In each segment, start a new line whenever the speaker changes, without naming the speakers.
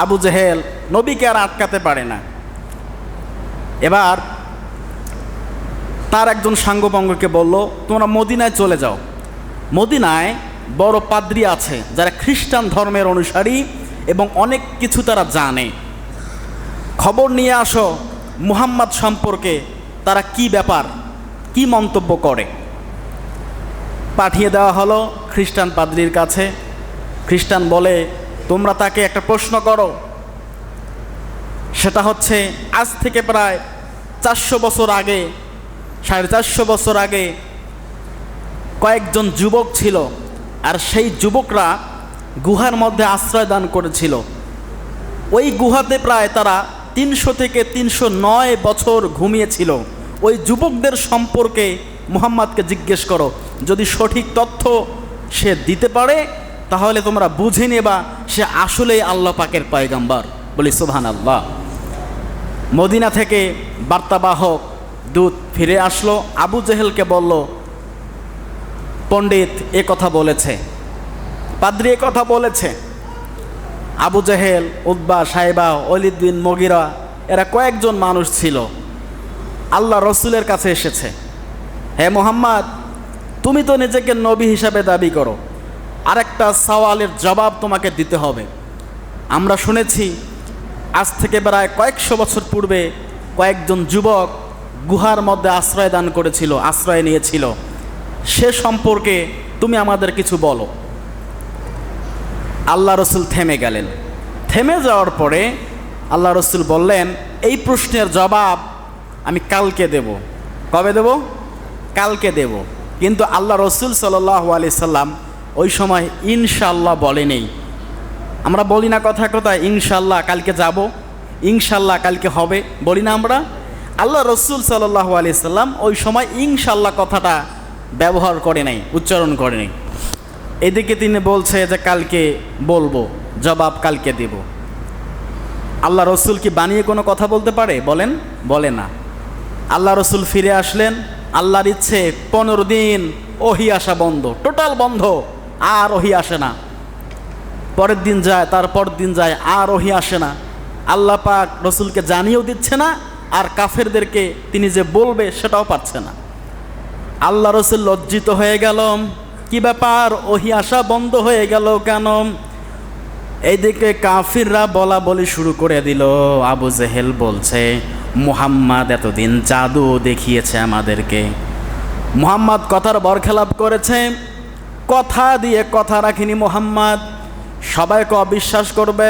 আবু জেহেল নবীকে আর আটকাতে পারে না। এবার তার একজন সাঙ্গপাঙ্গকে বলল, তোমরা মদিনায় চলে যাও। মদিনায় বড় পাদ্রী আছে যারা খ্রিস্টান ধর্মের অনুসারী এবং অনেক কিছু তারা জানে, খবর নিয়ে আসো মুহাম্মদ সম্পর্কে তারা কি ব্যাপার, কি মন্তব্য করে। পাঠিয়ে দেওয়া হলো খ্রিস্টান পাদ্রীর কাছে। খ্রিস্টান বলে, তোমরা তাকে একটা প্রশ্ন করো, সেটা হচ্ছে আজ থেকে প্রায় 400 বছর আগে, 450 বছর আগে কয়েকজন যুবক ছিল, আর সেই যুবকরা গুহার মধ্যে আশ্রয় দান করেছিল। ওই গুহাতে প্রায় তারা 300 থেকে 309 বছর ঘুমিয়েছিল। ওই যুবকদের সম্পর্কে মুহাম্মদকে জিজ্ঞেস করো, যদি সঠিক তথ্য সে দিতে পারে তাহলে তোমরা বুঝে নেবা সে আসলেই আল্লাহ পাকের পয়গম্বর। বলি সুবহানাল্লাহ। মদিনা থেকে বার্তাবাহক দূত ফিরে আসলো, আবু জেহেলকে বলল, পণ্ডিত এ কথা বলেছে, পাদ্রী এ কথা বলেছে। আবু জেহেল, উতবা, সাইবা, ওয়ালিদ বিন মুগিরা এরা কয়েকজন মানুষ ছিল, আল্লাহ রসুলের কাছে এসেছে। হে মুহাম্মদ, তুমি তো নিজেকে নবী হিসাবে দাবি করো, আরেকটা সওয়ালের জবাব তোমাকে দিতে হবে। আমরা শুনেছি আজ থেকে প্রায় কয়েকশো বছর পূর্বে কয়েকজন যুবক গুহার মধ্যে আশ্রয় দান করেছিল, আশ্রয় নিয়েছিল, সে সম্পর্কে তুমি আমাদের কিছু বলো। আল্লাহ রসুল থেমে গেলেন। থেমে যাওয়ার পরে আল্লাহ রসুল বললেন, এই প্রশ্নের জবাব আমি কালকে দেব। কবে দেব? কালকে দেব। কিন্তু আল্লাহ রসুল সাল্লাল্লাহু আলাইহি সাল্লাম ওই সময় ইনশাআল্লাহ বলেনি। আমরা বলি না কথায় কথায়, ইনশাআল্লাহ কালকে যাব, ইনশাআল্লাহ কালকে হবে, বলি না আমরা? আল্লাহ রসুল সাল্লাল্লাহু আলাইহি সাল্লাম ওই সময় ইনশাআল্লাহ কথাটা ব্যবহার করে নাই, উচ্চারণ করে নাই। এদিকে তিনি বলছে যে কালকে বলবো, জবাব কালকে দেব। আল্লাহ রসুল কি বানিয়ে কোনো কথা বলতে পারে? বলেন, বলে না। আল্লাহ রসুল ফিরে আসলেন, আল্লাহর ইচ্ছে 15 দিন ওহী আসা বন্ধ, টোটাল বন্ধ, আর ওহী আসে না। পরের দিন যায়, তারপর দিন যায়, আর ওহী আসে না। আল্লাহ পাক রসুলকে জানিয়েও দিচ্ছে না, আর কাফেরদেরকে তিনি যে বলবে সেটাও পারছে না। আল্লাহ রসুল লজ্জিত হয়ে গেল, কি ব্যাপার, ওহী আসা বন্ধ হয়ে গেল কেন? এইদিকে কাফিররা বলা বলি শুরু করে দিল। আবু জেহেল বলছে, মুহাম্মদ এতদিন জাদু দেখিয়েছে আমাদেরকে, মুহাম্মদ কথার বরখেলাপ করেছে, কথা দিয়ে কথা রাখিনি মুহাম্মদ, সবাইকে অবিশ্বাস করবে।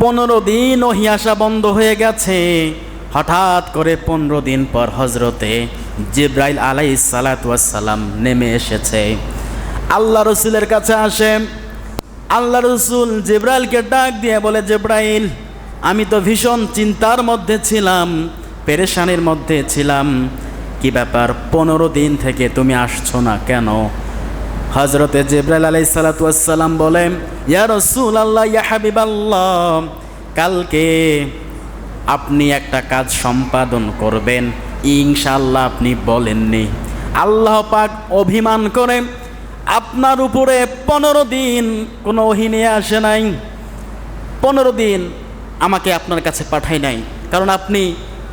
15 দিন ওহী আসা বন্ধ হয়ে গেছে। হঠাৎ করে 15 দিন পর হজরতে জিবরাইল আলাইহিস সালাতু ওয়াস সালাম নেমে এসেছে, আল্লাহ রসুলের কাছে আসে। আল্লাহ রসুল জিবরাইলকে ডাক দিয়ে বলে, জিবরাইল, আমি তো ভীষণ চিন্তার মধ্যে ছিলাম, পেরেশানির মধ্যে ছিলাম, কি ব্যাপার 15 দিন থেকে তুমি আসছো না কেন? হজরতে জিবরাইল আলাইহিস সালাতু ওয়াস সালাম বলেন, ইয়া রাসূলুল্লাহ, ইয়া হাবিবাল্লাহ, কালকে আপনি একটা কাজ সম্পাদন করবেন, ইনশাআল্লাহ আপনি বলেননি। আল্লাহ পাক অভিমান করে আপনার উপরে 15 দিন কোনো ওহী নিয়ে আসে নাই, 15 দিন আমাকে আপনার কাছে পাঠাই নাই, কারণ আপনি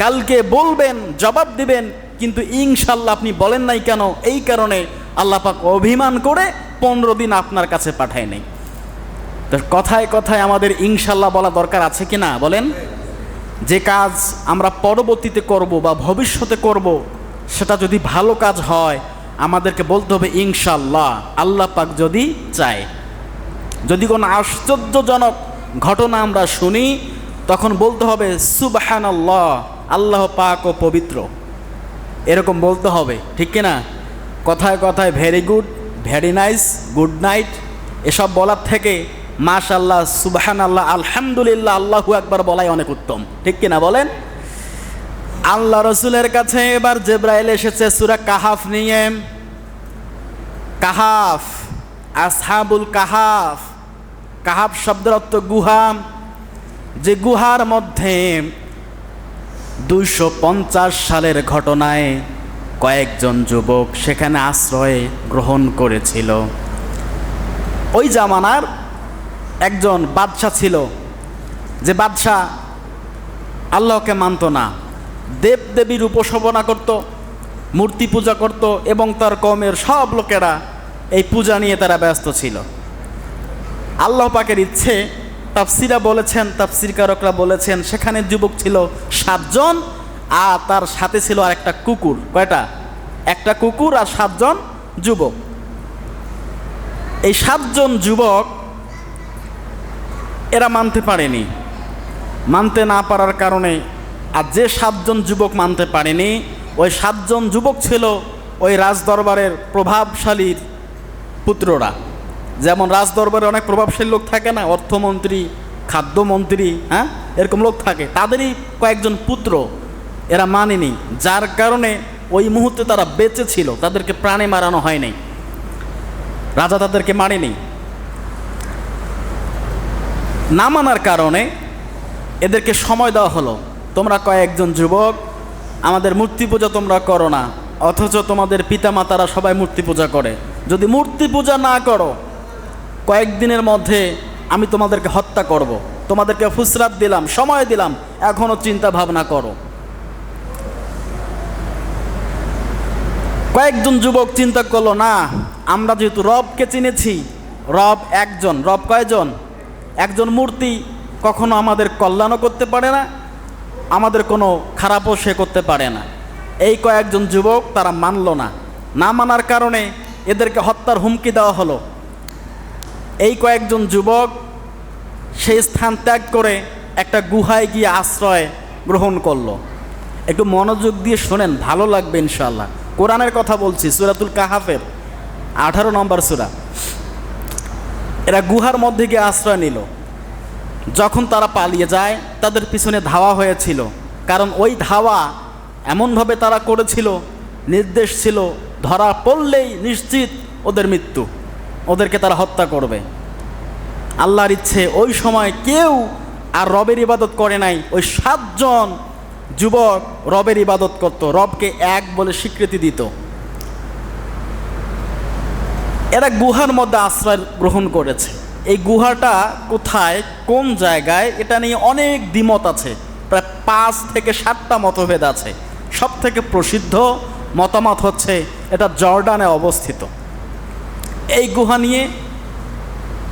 কালকে বলবেন, জবাব দিবেন, কিন্তু ইনশাআল্লাহ আপনি বলেন নাই কেন? এই কারণে আল্লাহ পাক অভিমান করে 15 দিন আপনার কাছে পাঠায় নাই। তো কথায় কথায় আমাদের ইনশাআল্লাহ বলা দরকার আছে কি না বলেন? যে কাজ আমরা পরবর্তীতে করব বা ভবিষ্যতে করব, সেটা যদি ভালো কাজ হয় আমাদেরকে বলতে হবে ইনশাআল্লাহ, আল্লাহ পাক যদি চায়। যদি কোনো আশ্চর্যজনক ঘটনা আমরা শুনি তখন বলতে হবে সুবহানাল্লাহ, আল্লাহ পাক ও পবিত্র, এরকম বলতে হবে, ঠিক কিনা? কথায় কথায় very good, very nice, good night এসব বলার থেকে মাশাআল্লাহ, সুবহানাল্লাহ, আলহামদুলিল্লাহ, আল্লাহু আকবার বলাই অনেক উত্তম, ঠিক কিনা বলেন? আল্লাহ রসুলের কাছে এবার জিবরাইল এসেছে সূরা কাহাফ নিয়ে। কাহাফ, আসহাবুল কাহাফ, কাহাফ শব্দের অর্থ গুহা। যে গুহার মধ্যে 250 সালের ঘটনায় কয়েকজন যুবক সেখানে আশ্রয় গ্রহণ করেছিল। ওই জামানার একজন বাদশাহ ছিল, যে বাদশাহ আল্লাহকে মানত না, দেব দেবীর উপাসনা করত, মূর্তি পূজা করত, এবং তার কওমের সব লোকেরা এই পূজা নিয়ে তারা ব্যস্ত ছিল। আল্লাহ পাকের ইচ্ছে, তাফসিরা বলেছেন, তাফসিরকারকরা বলেছেন, সেখানে যুবক ছিল 7 জন, আর তার সাথে ছিল আর একটা কুকুর। কয়টা? একটা কুকুর আর 7 জন যুবক। এই 7 জন যুবক এরা মানতে পারেনি। মানতে না পারার কারণে, আর যে 7 জন যুবক মানতে পারেনি, ওই 7 জন যুবক ছিল ওই রাজদরবারের প্রভাবশালীর পুত্ররা। যেমন রাজদরবারে অনেক প্রভাবশালী লোক থাকে না, অর্থমন্ত্রী, খাদ্যমন্ত্রী, হ্যাঁ, এরকম লোক থাকে, তাদেরই কয়েকজন পুত্র। এরা মানেনি, যার কারণে ওই মুহূর্তে তারা বেঁচে ছিল, তাদেরকে প্রাণে মারানো হয়নি, রাজা তাদেরকে মারেনি। না মানার কারণে এদেরকে সময় দেওয়া হলো, তোমরা কয়েকজন যুবক আমাদের মূর্তি পূজা তোমরা করো না, অথচ তোমাদের পিতামাতারা সবাই মূর্তি পূজা করে। যদি মূর্তি পূজা না করো, কয়েকদিনের মধ্যে আমি তোমাদেরকে হত্যা করব। তোমাদেরকে ফুসরাত দিলাম, সময় দিলাম, এখনও চিন্তা ভাবনা করো। কয়েকজন যুবক চিন্তা করলো, না, আমরা যেহেতু রবকে চিনেছি, রব একজন, রব কয়জন? একজন মূর্তি কখনো আমাদের কল্যাণও করতে পারে না, আমাদের কোনো খারাপও সে করতে পারে না। এই কয়েকজন যুবক তারা মানল না। না মানার কারণে এদেরকে হত্যার হুমকি দেওয়া হলো। এই কয়েকজন যুবক সেই স্থান ত্যাগ করে একটা গুহায় গিয়ে আশ্রয় গ্রহণ করলো। একটু মনোযোগ দিয়ে শোনেন, ভালো লাগবে ইনশাআল্লাহ। কোরআনের কথা বলছি, সূরাতুল কাহাফের 18 নম্বর সূরা। এরা গুহার মধ্যে গিয়ে আশ্রয় নিল। যখন তারা পালিয়ে যায়, তাদের পিছনে ধাওয়া হয়েছিল, কারণ ওই ধাওয়া এমনভাবে তারা করেছিল, নির্দেশ ছিল ধরা পড়লেই নিশ্চিত ওদের মৃত্যু, ওদেরকে তারা হত্যা করবে। আল্লাহর ইচ্ছে ওই সময় কেউ আর রবের ইবাদত করে নাই। ওই 7 জন যুবক রবের ইবাদত করত, রবকে এক বলে স্বীকৃতি দিত। এরা গুহার মধ্যে আশ্রয় গ্রহণ করেছে। এই গুহাটা কোথায়, কোন জায়গায়, এটা নিয়ে অনেক দ্বিমত আছে। প্রায় 5 থেকে 7টা মতভেদ আছে। সব থেকে প্রসিদ্ধ মতামত হচ্ছে এটা জর্ডানে অবস্থিত। এই গুহা নিয়ে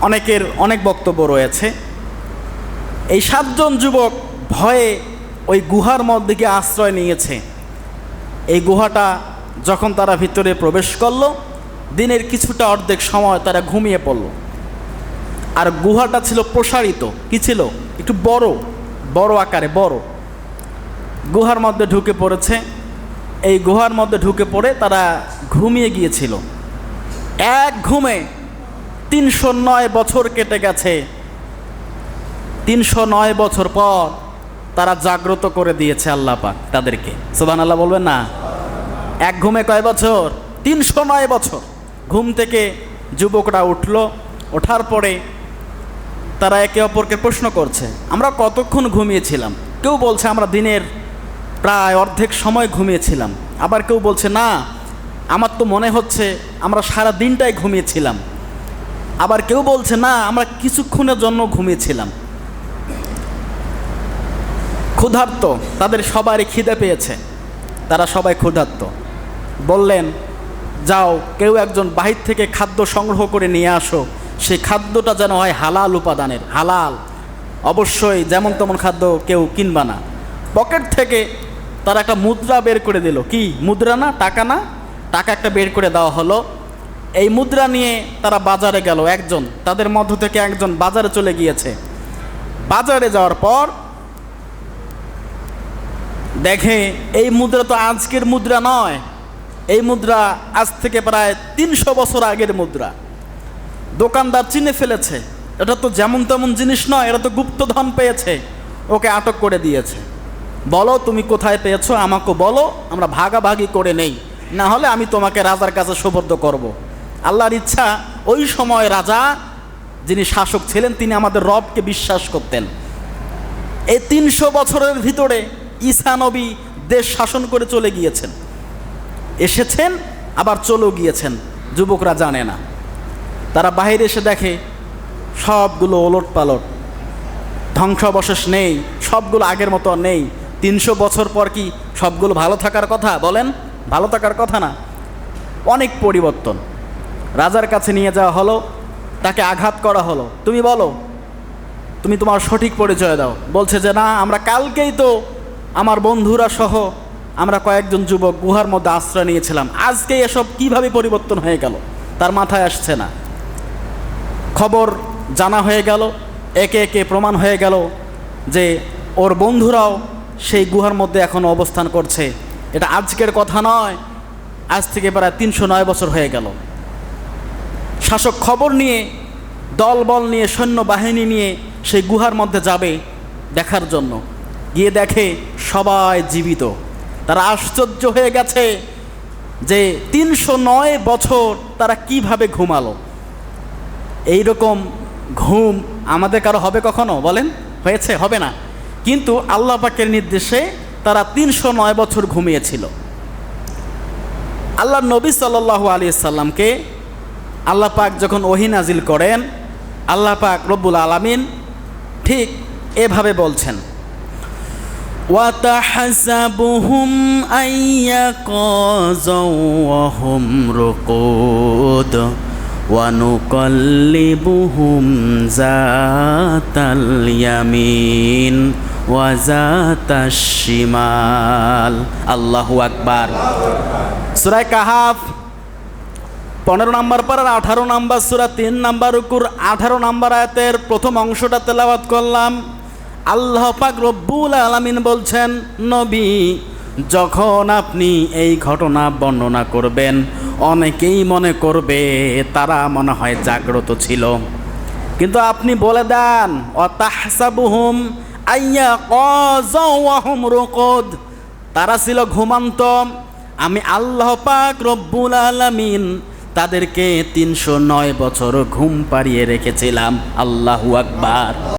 অনেকের অনেক বক্তব্য রয়েছে। এই 7 জন যুবক ভয়ে ওই গুহার মধ্যে গিয়ে আশ্রয় নিয়েছে। এই গুহাটা যখন তারা ভিতরে প্রবেশ করলো, দিনের কিছুটা অর্ধেক সময় তারা ঘুমিয়ে পড়ল। আর গুহাটা ছিল প্রসারিত, কি ছিল, একটু বড় বড় আকারে, বড়। গুহার মধ্যে ঢুকে পড়েছে। এই গুহার মধ্যে ঢুকে পড়ে তারা ঘুমিয়ে গিয়েছিল। এক ঘুমে 309 বছর কেটে গেছে। 309 বছর পর তারা জাগ্রত করে দিয়েছে আল্লাহ পাক তাদেরকে। সুবহানাল্লাহ বলবেন না? এক ঘুমে কয় বছর? 309 বছর। ঘুম থেকে যুবকরা উঠল। ওঠার পরে তারা একে অপরকে প্রশ্ন করছে, আমরা কতক্ষণ ঘুমিয়েছিলাম? কেউ বলছে আমরা দিনের প্রায় অর্ধেক সময় ঘুমিয়েছিলাম। আবার কেউ বলছে, না, আমার তো মনে হচ্ছে আমরা সারা দিনটাই ঘুমিয়েছিলাম। আবার কেউ বলছে, না, আমরা কিছুক্ষণের জন্য ঘুমিয়েছিলাম। ক্ষুধার্ত, তাদের সবারই খিদে পেয়েছে, তারা সবাই ক্ষুধার্ত। বললেন, যাও, কেউ একজন বাহির থেকে খাদ্য সংগ্রহ করে নিয়ে আসো। সেই খাদ্যটা যেন হয় হালাল উপাদানের, হালাল, অবশ্যই যেমন তেমন খাদ্য কেউ কিনবা না। পকেট থেকে তারা একটা মুদ্রা বের করে দিল। কি মুদ্রা? না টাকা, না টাকা একটা বের করে দেওয়া হলো। এই মুদ্রা নিয়ে তারা বাজারে গেল। একজন তাদের মধ্য থেকে একজন বাজারে চলে গিয়েছে। বাজারে যাওয়ার পর দেখে এই মুদ্রা তো আজকের মুদ্রা নয়, এই মুদ্রা আজ থেকে প্রায় 300 বছর আগের মুদ্রা। দোকানদার চিনে ফেলেছে, এটা তো যেমন তেমন জিনিস নয়, এটা তো গুপ্তধন পেয়েছে। ওকে আটক করে দিয়েছে। বলো তুমি কোথায় পেয়েছো, আমাকে বলো, আমরা ভাগাভাগি করে নেই, না হলে আমি তোমাকে রাজার কাছে সুপর্দ করব। আল্লাহর ইচ্ছা, ওই সময় রাজা যিনি শাসক ছিলেন, তিনি আমাদের রবকে বিশ্বাস করতেন। এই 300 বছরের ভিতরে ঈসা নবী দেশ শাসন করে চলে গিয়েছেন, এসেছেন আবার চলেও গিয়েছেন। যুবকরা জানে না। তারা বাইরে এসে দেখে সবগুলো ওলট পালট, ধ্বংসাবশেষ নেই, সবগুলো আগের মতো আর নেই। 300 বছর পর কি সবগুলো ভালো থাকার কথা? বলেন, ভালো থাকার কথা না। অনেক পরিবর্তন। রাজার কাছে নিয়ে যাওয়া হলো, তাকে আঘাত করা হলো, তুমি বলো, তুমি তোমার সঠিক পরিচয় দাও। বলছে যে না, আমরা কালকেই তো আমার বন্ধুরা সহ আমরা কয়েকজন যুবক গুহার মধ্যে আশ্রয় নিয়েছিলাম, আজকে এসব কিভাবে পরিবর্তন হয়ে গেল তার মাথায় আসছে না। খবর জানা হয়ে গেল, একে একে প্রমাণ হয়ে গেল যে ওর বন্ধুরাও সেই গুহার মধ্যে এখন অবস্থান করছে। এটা আজকের কথা নয়, আজ থেকে প্রায় 309 বছর হয়ে গেল। শাসক খবর নিয়ে, দলবল নিয়ে, সৈন্যবাহিনী নিয়ে সেই গুহার মধ্যে যাবে দেখার জন্য। গিয়ে দেখে সবাই জীবিত। তারা আশ্চর্য হয়ে গেছে যে 309 বছর তারা কিভাবে ঘুমালো। এইরকম ঘুম আমাদের কারো হবে কখনো? বলেন, হয়েছে? হবে না। কিন্তু আল্লাহ পাকের নির্দেশে তারা 309 বছর ঘুমিয়েছিল। আল্লাহ নবী সাল্লাল্লাহু আলাইহি সাল্লামকে আল্লাহ পাক যখন ওহী নাজিল করেন, আল্লাহ পাক রব্বুল আলামিন ঠিক এভাবে বলছেন, وَتَحْسَبُهُمْ أَيَّقَظًا وَهُمْ رُقُودٌ وَنُقَلِّبُهُمْ ذَاتَ الْيَمِينِ وَذَاتَ الشِّمَالِ। আল্লাহু আকবার। সূরা কাহাফ 15 নম্বর পারার 18 নম্বর সূরা 3 নম্বর রুকুর 18 নম্বর আয়াতের প্রথম অংশটা তেলাওয়াত করলাম। আল্লাহ পাক রব্বুল আলামিন বলছেন, নবী, যখন আপনি এই ঘটনা বর্ণনা করবেন, অনেকেই মনে করবে তারা মনে হয় জাগ্রত ছিল, কিন্তু আপনি বলে দেন অতাহসাবুহুম আইয়াকাযা ওয়া হুম রুকুদ, তারা ছিল ঘুমন্ত। আমি আল্লাহ পাক রব্বুল আলামিন তাদেরকে 309 বছর ঘুম পাড়িয়ে রেখেছিলাম। আল্লাহু আকবার।